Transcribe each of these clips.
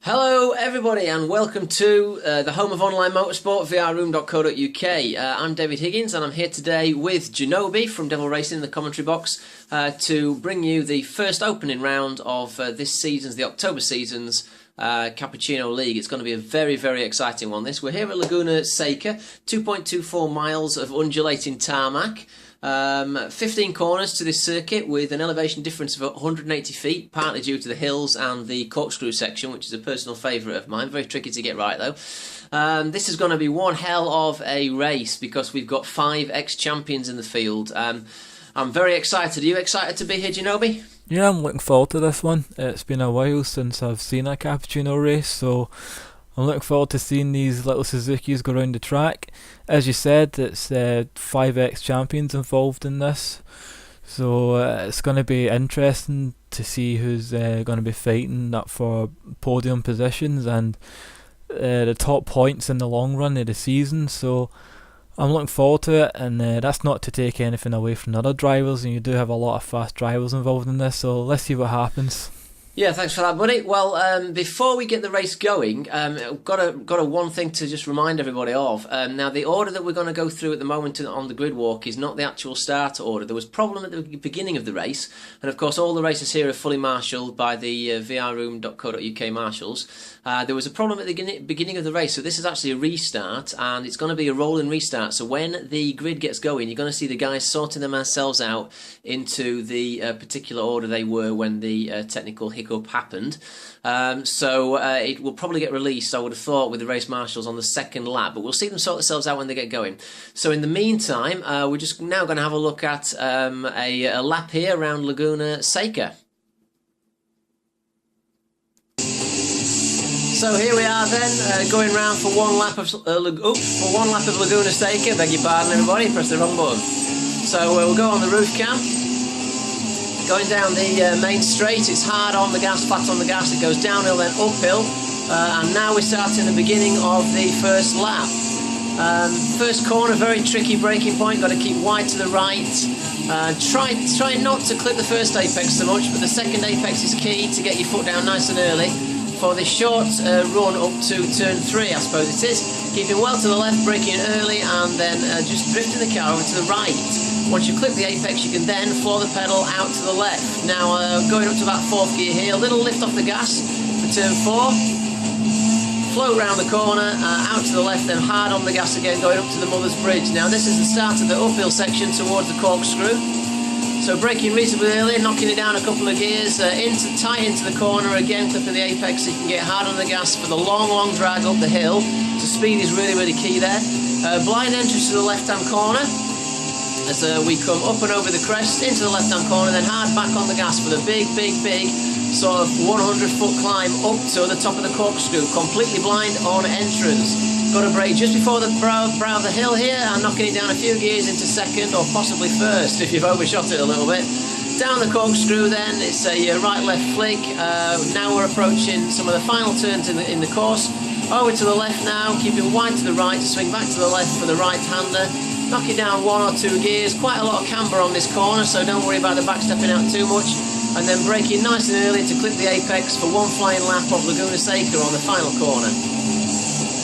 Hello everybody and welcome to the home of online motorsport, vrroom.co.uk. I'm David Higgins and I'm here today with Jinobi from Devil Racing in the commentary box to bring you the first opening round of this season's, the October season's Cappuccino League. It's going to be a very, very exciting one. We're here at Laguna Seca, 2.24 miles of undulating tarmac. 15 corners to this circuit with an elevation difference of 180 feet, partly due to the hills and the corkscrew section, which is a personal favourite of mine. Very tricky to get right though. This is going to be one hell of a race because we've got 5 ex-champions in the field. I'm very excited. Are you excited to be here, Jinobi? Yeah, I'm looking forward to this one. It's been a while since I've seen a Cappuccino race, so I'm looking forward to seeing these little Suzukis go around the track. As you said, it's 5 ex-champions involved in this, so it's going to be interesting to see who's going to be fighting up for podium positions and the top points in the long run of the season. So I'm looking forward to it, and that's not to take anything away from the other drivers, and you do have a lot of fast drivers involved in this, so let's see what happens. Yeah, thanks for that, buddy. Well, before we get the race going, I've got a one thing to just remind everybody of. Now, the order that we're going to go through at the moment on the grid walk is not the actual start order. There was a problem at the beginning of the race, and of course all the races here are fully marshalled by the vrroom.co.uk marshals. There was a problem at the beginning of the race, so this is actually a restart, and it's going to be a rolling restart. So when the grid gets going, you're going to see the guys sorting themselves out into the particular order they were when the technical hiccup happened. So it will probably get released, I would have thought, with the race marshals on the second lap, but we'll see them sort themselves out when they get going. So in the meantime, we're just now going to have a look at a lap here around Laguna Seca. So here we are then, going round for one lap of Laguna Seca. Beg your pardon, everybody, press the wrong button. So we'll go on the roof cam. Going down the main straight, it's hard on the gas, flat on the gas. It goes downhill, then uphill, and now we're starting the beginning of the first lap. First corner, very tricky braking point. Got to keep wide to the right. Try not to clip the first apex so much, but the second apex is key to get your foot down nice and early for the short run up to turn 3, I suppose it is. Keeping well to the left, braking early, and then just drifting the car over to the right. Once you clip the apex, you can then floor the pedal out to the left. Now, going up to about 4th gear here, a little lift off the gas for turn 4. Float round the corner, out to the left, then hard on the gas again, going up to the Mother's Bridge. Now, this is the start of the uphill section towards the corkscrew. So braking reasonably early, knocking it down a couple of gears, tight into the corner, again clipping the apex so you can get hard on the gas for the long, long drag up the hill. So speed is really, really key there. Blind entrance to the left-hand corner as we come up and over the crest into the left-hand corner, then hard back on the gas for the big, big, big sort of 100-foot climb up to the top of the corkscrew, completely blind on entrance. Got to brake just before the brow of the hill here and knocking it down a few gears into second or possibly first if you've overshot it a little bit. Down the corkscrew then, it's a right-left flick. Now we're approaching some of the final turns in the course. Over to the left now, keeping wide to the right to swing back to the left for the right-hander. Knock it down 1 or 2 gears. Quite a lot of camber on this corner, so don't worry about the back stepping out too much. And then braking nice and early to clip the apex for one flying lap of Laguna Seca on the final corner.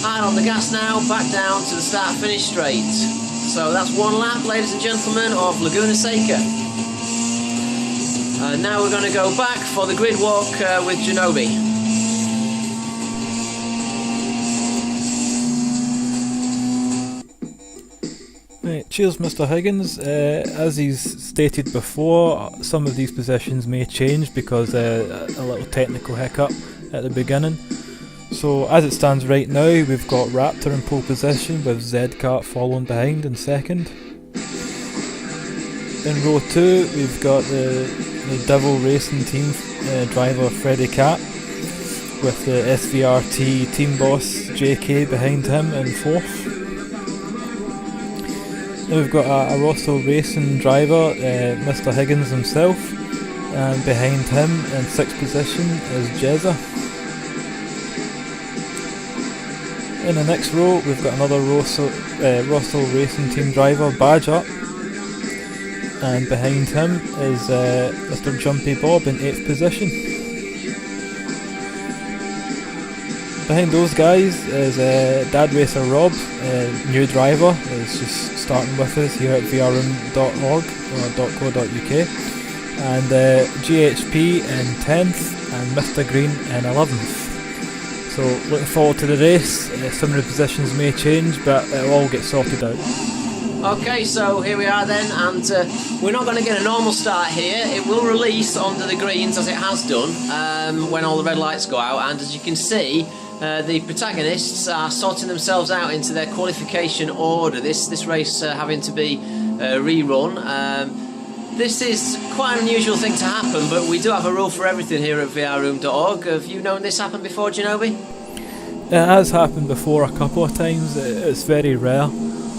Hard on the gas now, back down to the start-finish straight. So that's one lap, ladies and gentlemen, of Laguna Seca. Now we're going to go back for the grid walk with Jinobi. Right, cheers Mr Higgins. As he's stated before, some of these positions may change because a little technical hiccup at the beginning. So as it stands right now, we've got Raptor in pole position with Z-Kart following behind in second. In row 2 we've got the Devil Racing team driver Freddie Cat with the SVRT team boss JK behind him in 4th. Then we've got a Rosso Racing driver, Mr Higgins himself, and behind him in 6th position is Jezza. In the next row we've got another Rosso Racing team driver, Badger, and behind him is Mr Jumpy Bob in 8th position. behind those guys is Dad Racer Rob, new driver, is just starting with us here at vrroom.org or .co.uk, and GHP in 10th and Mr Green in 11th. So looking forward to the race. Some of the positions may change, but it'll all get sorted out. Okay, so here we are then, and we're not going to get a normal start here. It will release onto the greens as it has done when all the red lights go out, and as you can see, the protagonists are sorting themselves out into their qualification order. This race having to be rerun. This is quite an unusual thing to happen, but we do have a rule for everything here at vrroom.org. Have you known this happen before, Jinobi? It has happened before a couple of times. It's very rare,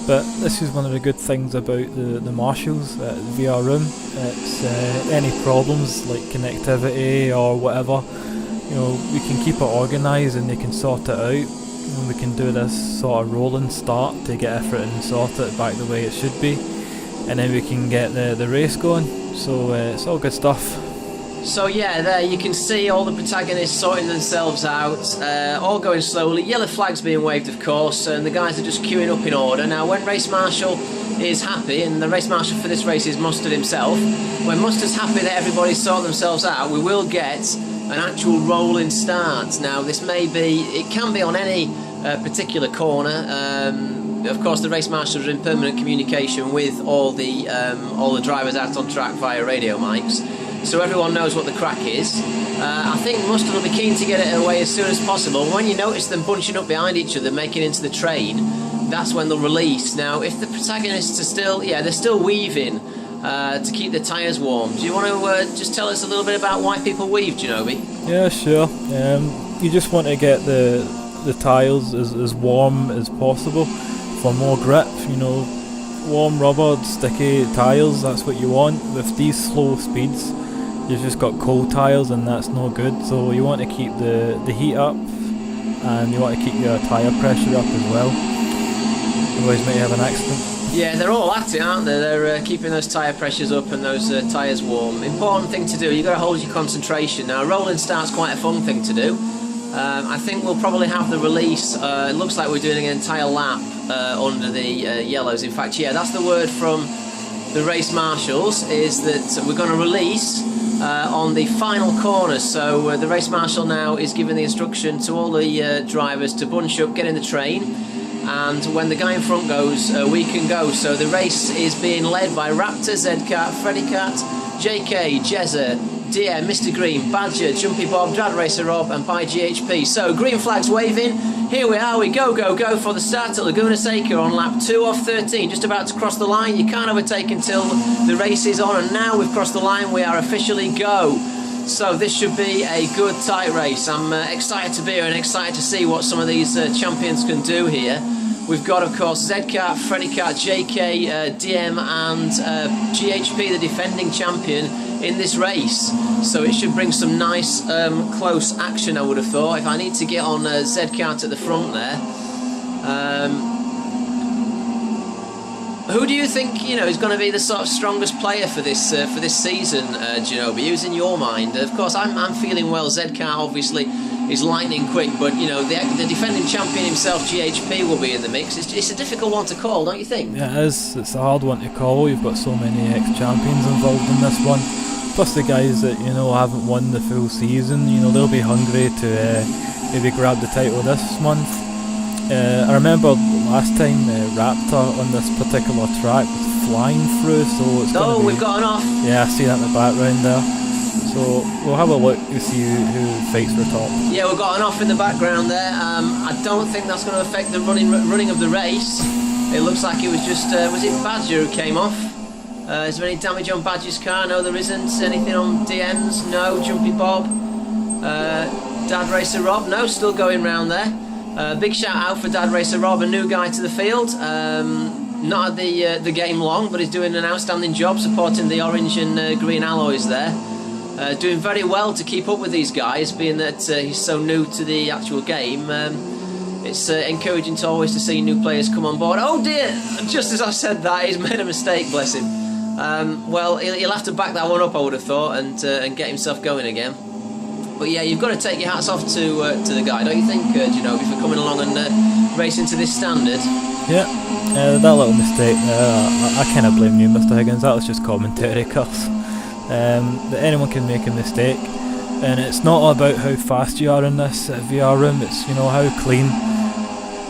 but this is one of the good things about the marshals at VR Room. It's any problems like connectivity or whatever, we can keep it organised and they can sort it out. And we can do this sort of rolling start to get everything and sort it back the way it should be, and then we can get the race going. So it's all good stuff. So yeah, there you can see all the protagonists sorting themselves out, all going slowly. Yellow flags being waved, of course, and the guys are just queuing up in order. Now, when Race Marshal is happy, and the Race Marshal for this race is Mustard himself, when Mustard's happy that everybody's sorted themselves out, we will get an actual rolling start. Now, this it can be on any particular corner. Of course, the Race Marshals are in permanent communication with all the drivers out on track via radio mics, so everyone knows what the crack is. I think Mustard will be keen to get it away as soon as possible. When you notice them bunching up behind each other, making into the train, that's when they'll release. Now, if the protagonists are still, they're still weaving to keep the tyres warm. Do you want to just tell us a little bit about why people weave, Jinobi? Yeah, sure. You just want to get the tyres as warm as possible for more grip. Warm rubber, sticky tyres, that's what you want. With these slow speeds, you've just got cold tyres and that's no good. So you want to keep the heat up, and you want to keep your tyre pressure up as well, otherwise you might have an accident. Yeah, they're all at it, aren't they? They're keeping those tyre pressures up and those tyres warm. Important thing to do, you've got to hold your concentration. Now, a rolling start's quite a fun thing to do. I think we'll probably have the release, it looks like we're doing an entire lap under the yellows. In fact, that's the word from the Race Marshals, is that we're going to release on the final corner. So the Race Marshal now is giving the instruction to all the drivers to bunch up, get in the train, and when the guy in front goes, we can go. So the race is being led by Raptor, Zcat, Freddy Cat, JK, Jezza, DM, Mr Green, Badger, Jumpy Bob, Dad Racer Rob, and by GHP. So green flags waving. Here we are, we go for the start at Laguna Seca on lap 2 off 13, just about to cross the line. You can't overtake until the race is on, and now we've crossed the line, we are officially go. So this should be a good tight race. I'm excited to be here and excited to see what some of these champions can do here. We've got, of course, Zcat, Freddy Cat, JK, DM, and GHP, the defending champion, in this race. So it should bring some nice close action, I would have thought. If I need to get on Zcat at the front there. Who do you think is going to be the sort of strongest player for this season, Jinobi? Who's in your mind? Of course, I'm feeling well. Zcat obviously is lightning quick, but the defending champion himself, GHP, will be in the mix. It's a difficult one to call, don't you think? Yeah, it is. It's a hard one to call. You've got so many ex-champions involved in this one. Plus the guys that haven't won the full season, they'll be hungry to maybe grab the title this month. I remember last time Raptor on this particular track was flying through, so it's we've gotten off. Yeah, I see that in the background there. So we'll have a look to see who fights for top. Yeah, we've got an off in the background there. I don't think that's going to affect the running of the race. It looks like it was just, was it Badger who came off? Is there any damage on Badger's car? No, there isn't. Anything on DM's? No. Jumpy Bob? Dad Racer Rob? No, still going round there. Big shout out for Dad Racer Rob, a new guy to the field. Not at the game long, but he's doing an outstanding job supporting the orange and green alloys there. Doing very well to keep up with these guys, being that he's so new to the actual game. It's encouraging to always to see new players come on board. Oh dear! Just as I said that, he's made a mistake, bless him. Well, he'll have to back that one up, I would have thought, and get himself going again. But yeah, you've got to take your hats off to the guy, don't you think, Jinobi, for coming along and racing to this standard? Yeah, that little mistake I kind of blame you, Mr. Higgins. That was just commentary cuss. That anyone can make a mistake, and it's not all about how fast you are in this VR room, it's how clean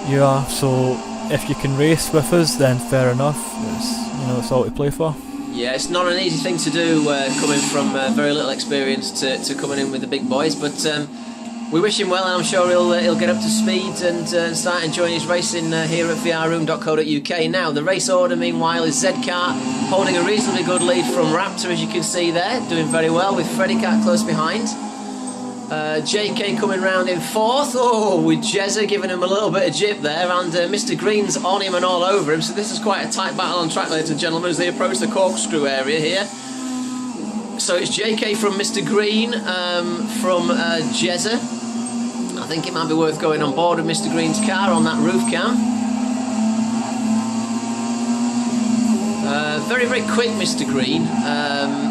you are. So if you can race with us, then fair enough. It's all to play for. Yeah, it's not an easy thing to do coming from very little experience to coming in with the big boys, but we wish him well, and I'm sure he'll get up to speed and start enjoying his racing here at vrroom.co.uk. Now, the race order, meanwhile, is Zedkart holding a reasonably good lead from Raptor, as you can see there, doing very well, with Freddy Cat close behind. JK coming round in fourth, with Jezza giving him a little bit of jip there, and Mr. Green's on him and all over him, so this is quite a tight battle on track, ladies and gentlemen, as they approach the corkscrew area here. So it's JK from Mr. Green, from Jezza. I think it might be worth going on board with Mr. Green's car on that roof cam. Very, very quick, Mr. Green.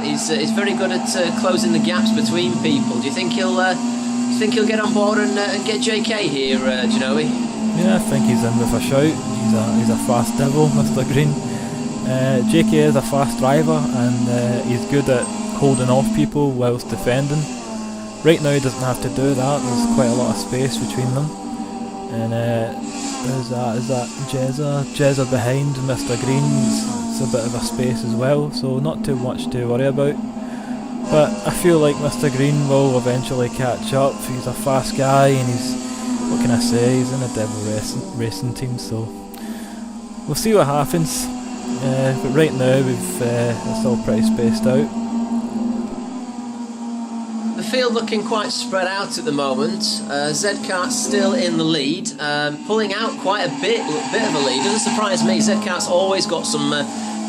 He's very good at closing the gaps between people. Do you think he'll get on board and get JK here, Jinobi? Yeah, I think he's in with a shout. He's a fast devil, Mr. Green. JK is a fast driver, and he's good at holding off people whilst defending. Right now he doesn't have to do that. There's quite a lot of space between them. And is that Jezza behind Mr. Green? It's a bit of a space as well, so not too much to worry about. But I feel like Mr. Green will eventually catch up. He's a fast guy, and what can I say, he's in a devil racing team, so we'll see what happens. But right now it's all pretty spaced out. The field looking quite spread out at the moment. Zedkart's still in the lead, pulling out quite a bit of a lead. Doesn't surprise me. Zedkart's always got some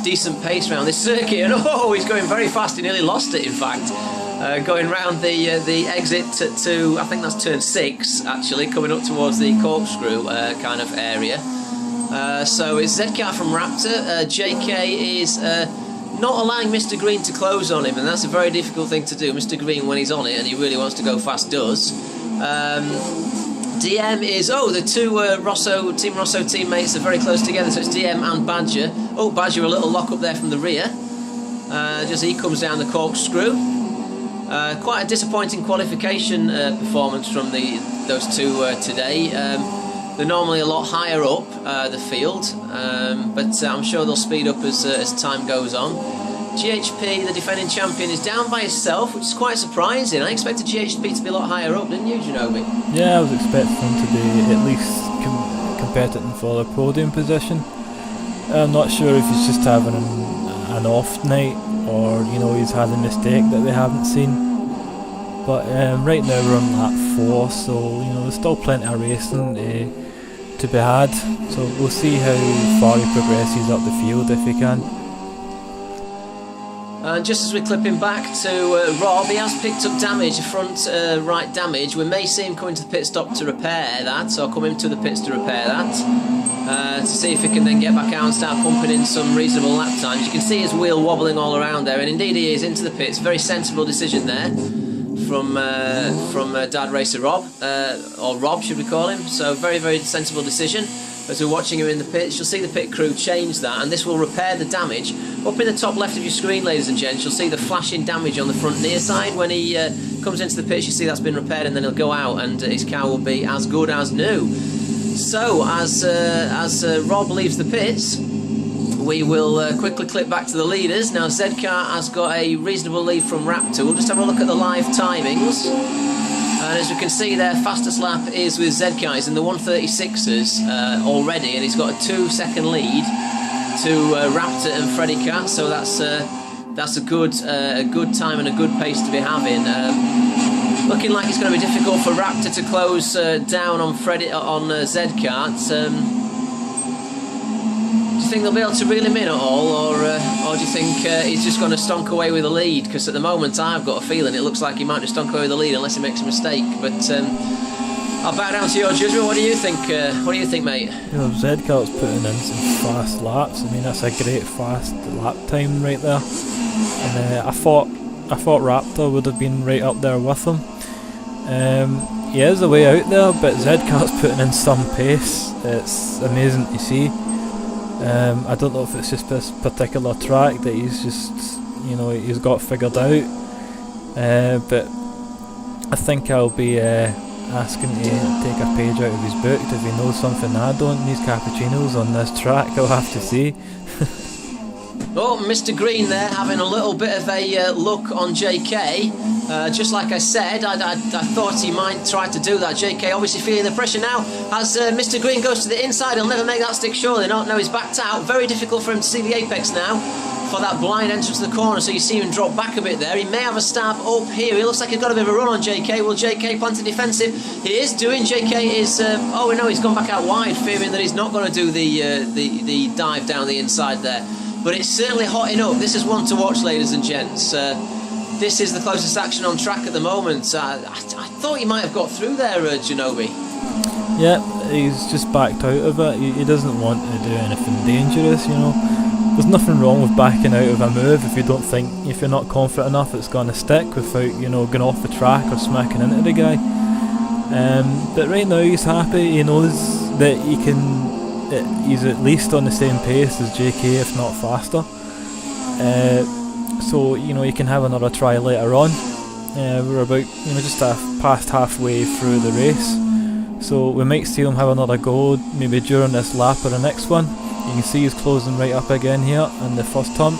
decent pace around this circuit, and he's going very fast. He nearly lost it, in fact. Going round the exit to I think that's turn 6, actually, coming up towards the corkscrew kind of area. So it's Zedkart from Raptor. JK is not allowing Mr. Green to close on him, and that's a very difficult thing to do. Mr. Green, when he's on it and he really wants to go fast, does. DM is, the two Team Rosso teammates are very close together, so it's DM and Badger. Badger, a little lock up there from the rear. Just he comes down the corkscrew. Quite a disappointing qualification performance from those two today. They're normally a lot higher up the field, but I'm sure they'll speed up as time goes on. GHP, the defending champion, is down by himself, which is quite surprising. I expected GHP to be a lot higher up, didn't you, Jinobi? Yeah, I was expecting him to be at least competing for the podium position. I'm not sure if he's just having an off night, or he's had a mistake that we haven't seen. But right now we're on lap 4, so there's still plenty of racing to be had. So we'll see how far he progresses up the field if he can. And just as we're clipping back to Rob, he has picked up damage, front right damage. We may see him coming to the pit stop to repair that, or come into the pits to repair that, to see if he can then get back out and start pumping in some reasonable lap times. You can see his wheel wobbling all around there, and indeed he is into the pits. Very sensible decision there from Dad Racer Rob, or Rob should we call him. So very, very sensible decision. As we're watching him in the pits, you'll see the pit crew change that, and this will repair the damage. Up in the top left of your screen, ladies and gents, you'll see the flashing damage on the front near side. When he comes into the pits, you see that's been repaired, and then he'll go out, and his car will be as good as new. So, as Rob leaves the pits, we will quickly clip back to the leaders. Now, Zedkart has got a reasonable lead from Raptor. We'll just have a look at the live timings. And as we can see there, fastest lap is with Zedkart. He's in the 136s already, and he's got a 2-second lead to Raptor and Freddy Cat. So that's a good time and a good pace to be having. Looking like it's going to be difficult for Raptor to close down on Zedkart. Do you think they'll be able to reel him in at all, or do you think he's just going to stonk away with the lead? Because at the moment I've got a feeling it looks like he might just stonk away with the lead unless he makes a mistake. But I'll bow down to your judgment. What do you think? Mate? Zedkart's putting in some fast laps. I mean, that's a great fast lap time right there. And I thought Raptor would have been right up there with him. He is a way out there, but Zedkart's putting in some pace. It's amazing to see. I don't know if it's just this particular track that he's just, he's got figured out. But I think I'll be asking to take a page out of his book if he knows something I don't. These cappuccinos on this track, I'll have to see. Oh, Mr. Green there having a little bit of a look on JK. Just like I said, I thought he might try to do that. JK obviously feeling the pressure now. As Mr. Green goes to the inside, he'll never make that stick surely. No, he's backed out. Very difficult for him to see the apex now for that blind entrance to the corner. So you see him drop back a bit there. He may have a stab up here. He looks like he's got a bit of a run on JK. Will JK plan to defensive? He is doing. JK is... oh, no, he's gone back out wide, fearing that he's not going to do the dive down the inside there. But it's certainly hotting up. This is one to watch, ladies and gents. This is the closest action on track at the moment. I thought he might have got through there, Jinobi. Yeah, he's just backed out of it. He doesn't want to do anything dangerous, There's nothing wrong with backing out of a move if you're not confident enough it's going to stick without, going off the track or smacking into the guy. But right now he's happy. He knows that he's at least on the same pace as JK, if not faster. So you can have another try later on. We're about just past halfway through the race, so we might see him have another go maybe during this lap or the next one. You can see he's closing right up again here in the first turn.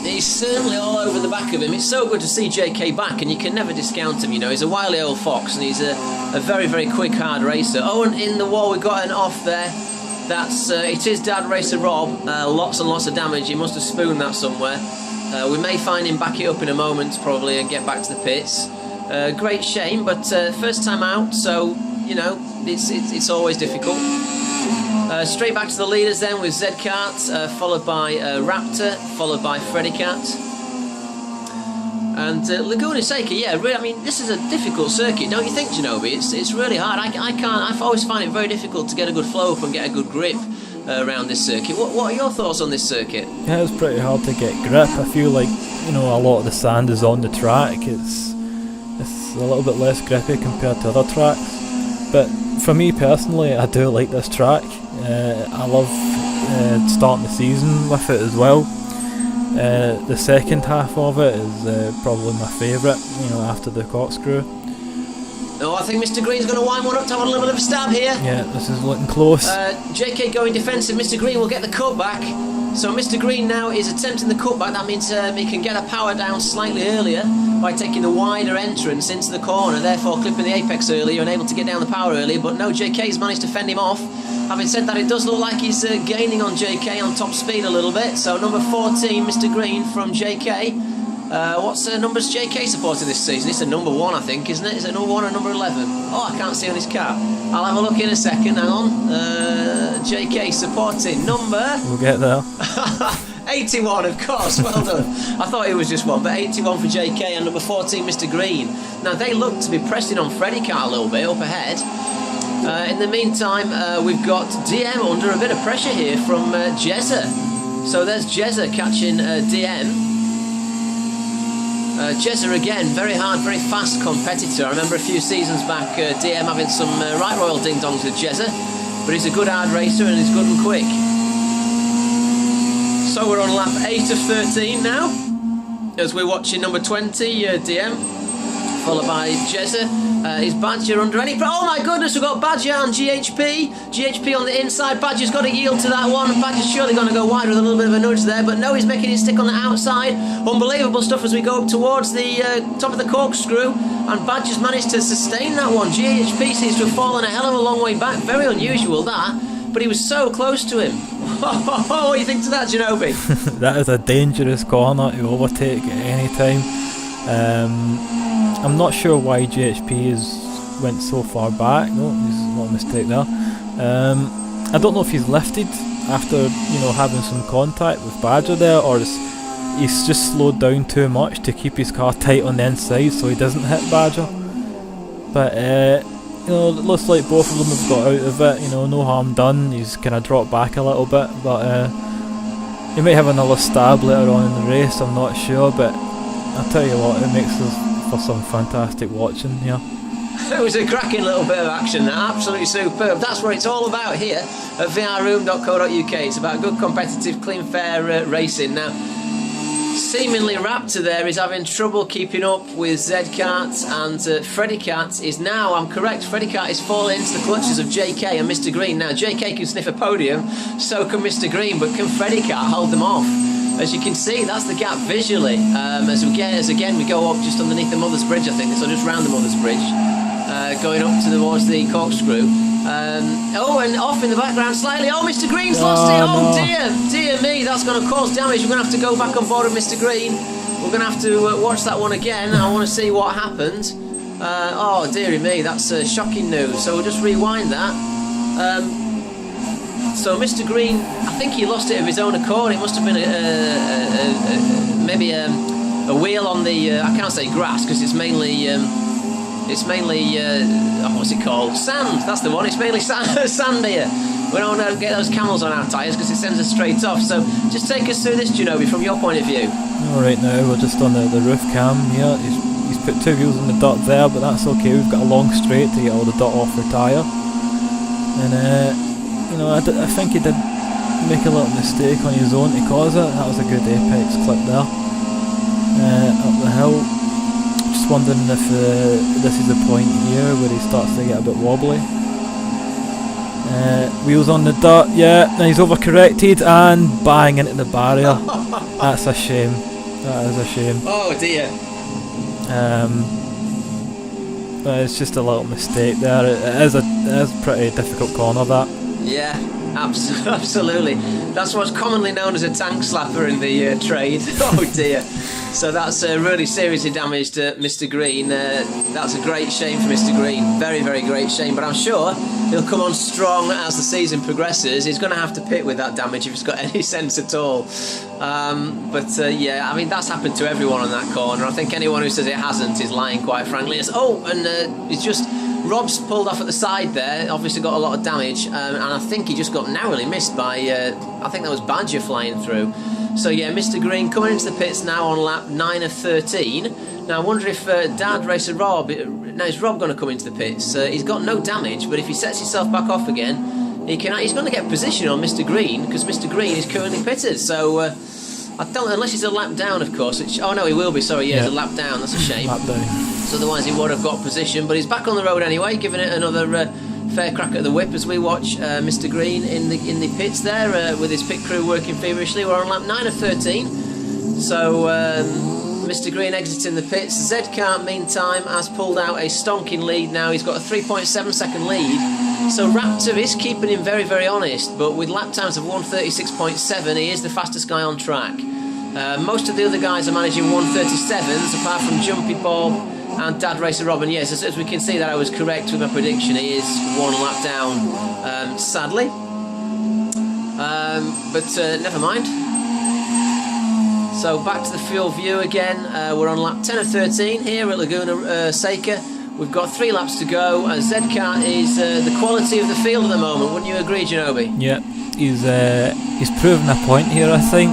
He's certainly all over the back of him. It's so good to see JK back, and you can never discount him. He's a wily old fox, and he's a very, very quick, hard racer. Oh, and in the wall we've got an off there. That's it is Dad Racer Rob. Lots and lots of damage. He must have spooned that somewhere. We may find him back it up in a moment, probably, and get back to the pits. Great shame, but first time out, so it's always difficult. Straight back to the leaders then with Zedkart, followed by Raptor, followed by Freddy Cat. And Laguna Seca, this is a difficult circuit, don't you think, Jinobi? It's really hard. I always find it very difficult to get a good flow up and get a good grip around this circuit. What are your thoughts on this circuit? Yeah, it's pretty hard to get grip. I feel like, a lot of the sand is on the track. It's a little bit less grippy compared to other tracks. But for me personally, I do like this track. I love starting the season with it as well. The second half of it is probably my favourite, after the corkscrew. Oh, I think Mr. Green's going to wind one up to have a little bit of a stab here. Yeah, this is looking close. JK going defensive. Mr. Green will get the cutback. So Mr. Green now is attempting the cutback. That means he can get a power down slightly earlier by taking the wider entrance into the corner, therefore clipping the apex earlier and able to get down the power earlier. But no, JK's managed to fend him off. Having said that, it does look like he's gaining on JK on top speed a little bit. So number 14, Mr. Green from JK. What's numbers JK supporting this season? It's a number 1, I think, isn't it? Is it number 1 or number 11? Oh, I can't see on his cap. I'll have a look in a second, hang on. JK supporting number... We'll get there. 81, of course, well done. I thought it was just 1, but 81 for JK and number 14, Mr. Green. Now, they look to be pressing on Freddy Cat a little bit up ahead. In the meantime, we've got DM under a bit of pressure here from Jezza. So there's Jezza catching DM. Jezza again, very hard, very fast competitor. I remember a few seasons back DM having some right royal ding-dongs with Jezza, but he's a good hard racer and he's good and quick. So we're on lap 8 of 13 now, as we're watching number 20, DM, followed by Jezza. Is Badger under any... Oh my goodness, we've got Badger and GHP. GHP on the inside. Badger's got to yield to that one. Badger's surely going to go wide with a little bit of a nudge there, but no, he's making his stick on the outside. Unbelievable stuff as we go up towards the top of the corkscrew, and Badger's managed to sustain that one. GHP seems to have fallen a hell of a long way back. Very unusual, that. But he was so close to him. What do you think to that, Jinobi? That is a dangerous corner to overtake at any time. I'm not sure why GHP went so far back. No, there's not a mistake there. I don't know if he's lifted after having some contact with Badger there, or he's just slowed down too much to keep his car tight on the inside so he doesn't hit Badger. But it looks like both of them have got out of it. No harm done. He's kind of dropped back a little bit, but he might have another stab later on in the race. I'm not sure, but I'll tell you what, it makes us for some fantastic watching here. It was a cracking little bit of action, absolutely superb. That's what it's all about here at vrroom.co.uk. It's about good, competitive, clean, fair racing. Now, seemingly Raptor there is having trouble keeping up with Zcat, and Freddy Cat is now, I'm correct, Freddy Cat is falling into the clutches of JK and Mr. Green. Now, JK can sniff a podium, so can Mr. Green, but can Freddy Cat hold them off? As you can see, that's the gap visually. As again we go up just underneath the Mother's Bridge, I think, so just round the Mother's Bridge, going up towards the corkscrew. Oh, and off in the background slightly. Oh, Mr. Green's lost it. Oh, no. Dear me, that's going to cause damage. We're going to have to go back on board with Mr. Green. We're going to have to watch that one again. I want to see what happened. Oh, dearie me, that's shocking news. So we'll just rewind that. So Mr. Green, I think he lost it of his own accord. It must have been maybe a wheel on the, I can't say grass, because it's mainly what's it called? Sand, that's the one. It's mainly sand here. We don't want to get those camels on our tyres because it sends us straight off. So just take us through this, Jinobi, from your point of view. Alright, now we're just on the roof cam here. He's put 2 wheels in the dirt there, but that's okay. We've got a long straight to get all the dirt off the tyre. And you know, I think he did make a little mistake on his own to cause it. That was a good apex clip there. Up the hill. Just wondering if this is the point here where he starts to get a bit wobbly. Wheels on the dirt, yeah, now he's overcorrected and bang into the barrier. That's a shame. That is a shame. Oh dear. It's just a little mistake there. It is a pretty difficult corner, that. Yeah, absolutely. That's what's commonly known as a tank slapper in the trade. Oh dear. So that's really seriously damaged Mr. Green. That's a great shame for Mr. Green. Very, very great shame. But I'm sure he'll come on strong as the season progresses. He's going to have to pit with that damage if he's got any sense at all. Yeah, I mean, that's happened to everyone on that corner. I think anyone who says it hasn't is lying, quite frankly. It's just... Rob's pulled off at the side there, obviously got a lot of damage, and I think he just got narrowly missed by, I think that was Badger flying through. So yeah, Mr. Green coming into the pits now on lap 9 of 13. Now I wonder if Dad Racer Rob, now is Rob going to come into the pits? He's got no damage, but if he sets himself back off again, he's going to get position on Mr. Green, because Mr. Green is currently pitted, so... I don't, unless he's a lap down, of course. Oh no, he will be. Sorry, yeah, he's a lap down. That's a shame. Lap down. So otherwise he would have got position. But he's back on the road anyway, giving it another fair crack at the whip as we watch Mr. Green in the pits there with his pit crew working feverishly. We're on lap 9 of 13. So Mr. Green exiting the pits. Zcat, meantime, has pulled out a stonking lead now. He's got a 3.7 second lead. So Raptor is keeping him very, very honest, but with lap times of 1:36.7, he is the fastest guy on track. Most of the other guys are managing 1:37s, apart from Jumpy Bob and Dad Racer Robin. Yes, as we can see that I was correct with my prediction. He is 1 lap down, sadly. But never mind. So back to the fuel view again. We're on lap 10 of 13 here at Laguna Seca. We've got 3 laps to go. Zcat is the quality of the field at the moment. Wouldn't you agree, Jinobi? Yeah, he's proven a point here, I think.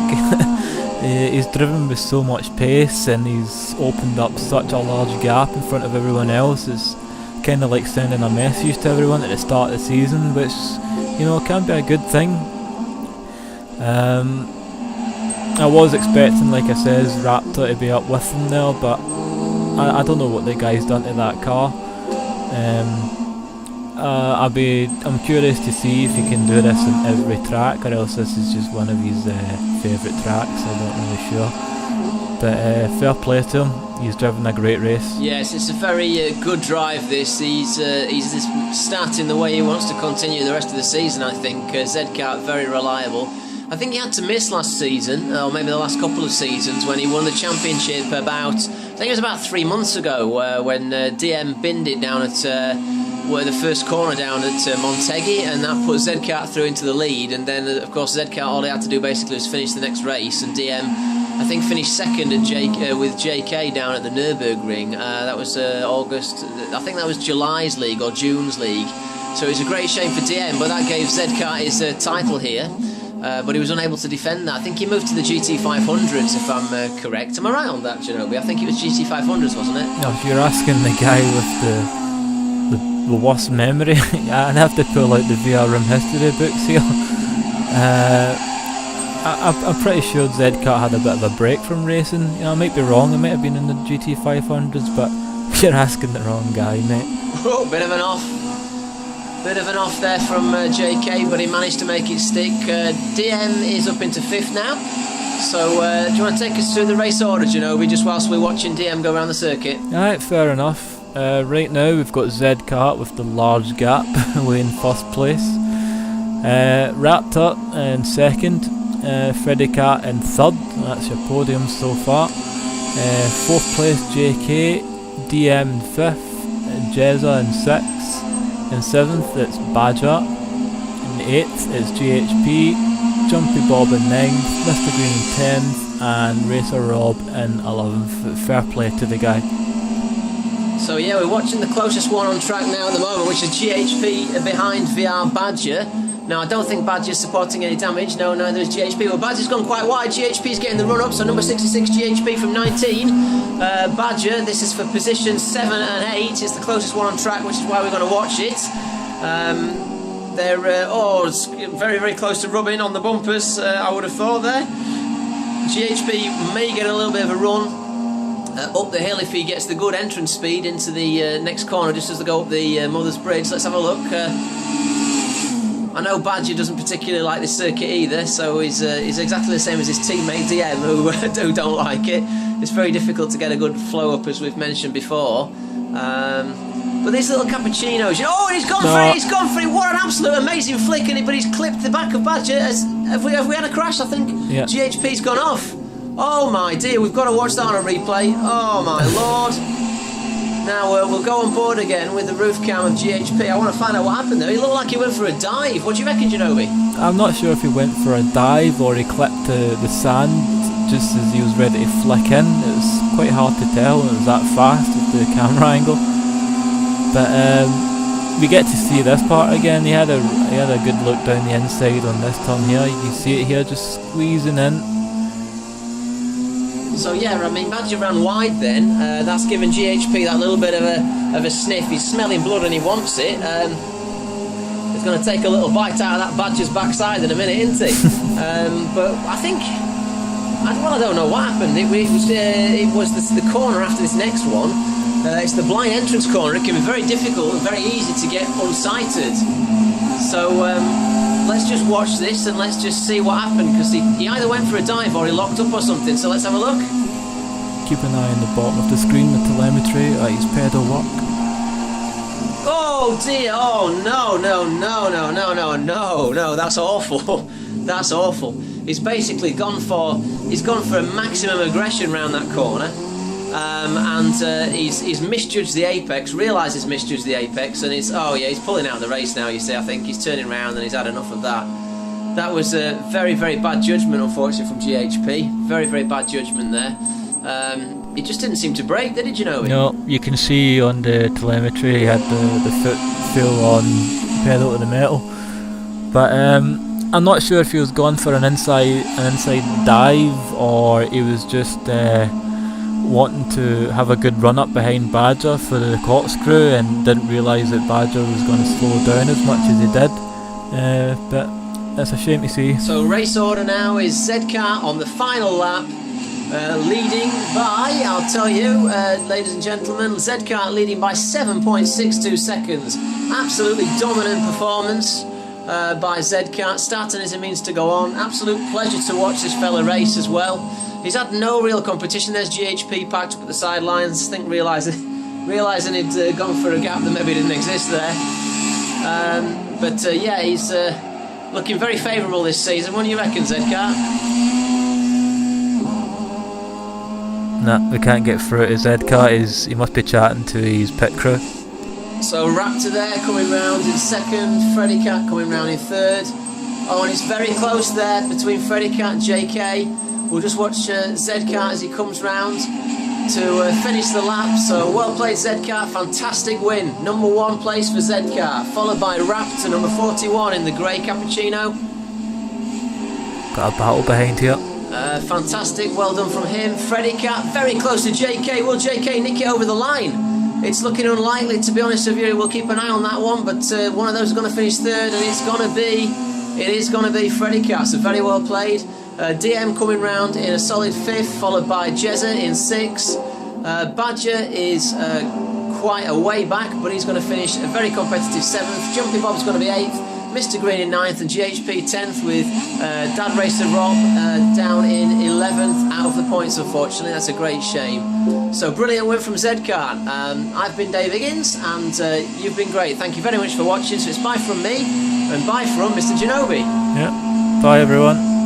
He's driven with so much pace and he's opened up such a large gap in front of everyone else. It's kind of like sending a message to everyone at the start of the season, which, you know, can be a good thing. I was expecting, like I says, Raptor to be up with him there, but I don't know what the guy's done to that car. I'm curious to see if he can do this in every track, or else this is just one of his favourite tracks. I'm not really sure. But fair play to him. He's driven a great race. Yes, it's a very good drive. He's starting the way he wants to continue the rest of the season. I think Zcat very reliable. I think he had to miss last season, or maybe the last couple of seasons, when he won the championship I think it was about 3 months ago, when DM binned it down at the first corner down at Montegui, and that put Zcat through into the lead. And then, of course, Zcat, all he had to do basically was finish the next race, and DM, I think, finished second at with JK down at the Nürburgring. That was August, I think that was July's league or June's league. So it's a great shame for DM, but that gave Zcat his title here. but he was unable to defend that. I think he moved to the GT500s, if I'm correct. Am I right on that, Jinobi? I think it was GT500s, wasn't it? No, if you're asking the guy with the worst memory, I'd have to pull out the VRM history books here. I'm pretty sure Zedcat had a bit of a break from racing. You know, I might be wrong, it might have been in the GT500s, but you're asking the wrong guy, mate. Oh, bit of an off. Bit of an off there from JK, but he managed to make it stick. DM is up into 5th now. So, do you want to take us through the race order, Jinobi, just whilst we're watching DM go around the circuit? Alright, fair enough. Right now we've got Zedcat with the large gap away in 1st place. Raptor in 2nd. Freddy Cat in 3rd, that's your podium so far. 4th place JK, DM in 5th, Jezza in 6th, in 7th it's Badger, in 8th it's GHP, Jumpy Bob in 9th, Mr Green in 10th, and Racer Rob in 11th. Fair play to the guy. So yeah, we're watching the closest one on track now at the moment, which is GHP behind VR Badger. Now, I don't think Badger's supporting any damage. No, neither is GHP. Well, Badger's gone quite wide. GHP's getting the run-up, so number 66 GHP from 19. Badger, this is for positions 7 and 8. It's the closest one on track, which is why we're going to watch it. They're it's very, very close to rubbing on the bumpers, I would have thought there. GHP may get a little bit of a run up the hill if he gets the good entrance speed into the next corner, just as they go up the Mother's Bridge. Let's have a look. I know Badger doesn't particularly like this circuit either, so he's exactly the same as his teammate DM, who don't like it. It's very difficult to get a good flow up, as we've mentioned before. But these little cappuccinos, oh, he's gone for it! He's gone for it! What an absolute amazing flick! But he's clipped the back of Badger. Have we had a crash? I think yeah. GHP's gone off. Oh my dear, we've got to watch that on a replay. Oh my lord! Now we'll go on board again with the roof cam of GHP. I want to find out what happened there. He looked like he went for a dive. What do you reckon, Jinobi? I'm not sure if he went for a dive or he clipped the sand just as he was ready to flick in. It was quite hard to tell, it was that fast with the camera angle. But we get to see this part again. He had a good look down the inside on this turn here. You can see it here, just squeezing in. So yeah, I mean, Badger ran wide then. That's given GHP that little bit of a sniff. He's smelling blood and he wants it. He's going to take a little bite out of that Badger's backside in a minute, isn't he? But I think, I don't know what happened. It was the corner after this next one. It's the blind entrance corner. It can be very difficult and very easy to get unsighted. So let's just watch this and let's just see what happened, because he either went for a dive or he locked up or something. So let's have a look. Keep an eye on the bottom of the screen, the telemetry, his pedal work. Oh dear, oh no, that's awful. That's awful. He's basically gone for a maximum aggression round that corner. He's misjudged the apex, realises he's misjudged the apex, and he's pulling out of the race now, you see. I think he's turning around and he's had enough of that. That was a very, very bad judgment, unfortunately, from GHP. Very, very bad judgment there. He just didn't seem to brake, did he, Jinobi? No, you can see on the telemetry he had the foot full on pedal to the metal. But I'm not sure if he was going for an inside dive or he was just wanting to have a good run up behind Badger for the corkscrew and didn't realise that Badger was going to slow down as much as he did. But that's a shame to see. So race order now is Zedcat on the final lap, leading by, I'll tell you, ladies and gentlemen, Zedcat leading by 7.62 seconds. Absolutely dominant performance by Zedcat, starting as it means to go on. Absolute pleasure to watch this fella race as well. He's had no real competition. There's GHP packed up at the sidelines, I think realising he'd gone for a gap that maybe didn't exist there. Yeah, he's looking very favourable this season. What do you reckon, Zedcat? Nah, we can't get through to Zedcat. He must be chatting to his pit crew. So Raptor there coming round in second, Freddy Cat coming round in third. Oh, and it's very close there between Freddy Cat and JK. We'll just watch Zedcat as he comes round to finish the lap. So well played, Zedcat, fantastic win. Number 1 place for Zedcat, followed by Raptor, number 41 in the grey Cappuccino. Got a battle behind here. Fantastic, well done from him. Freddy Cat very close to JK. Will JK nick it over the line? It's looking unlikely, to be honest with you. We'll keep an eye on that one, but one of those is going to finish third, and it is going to be Freddy Cat. So very well played. DM coming round in a solid fifth, followed by Jezza in sixth. Badger is quite a way back, but he's going to finish a very competitive seventh. Jumpy Bob's going to be eighth. Mr. Green in 9th and GHP 10th, with Dad Racer Rob down in 11th, out of the points unfortunately. That's a great shame. So brilliant win from Zcard. I've been Dave Higgins, and you've been great. Thank you very much for watching. So it's bye from me and bye from Mr. Jinobi. Yeah, bye everyone.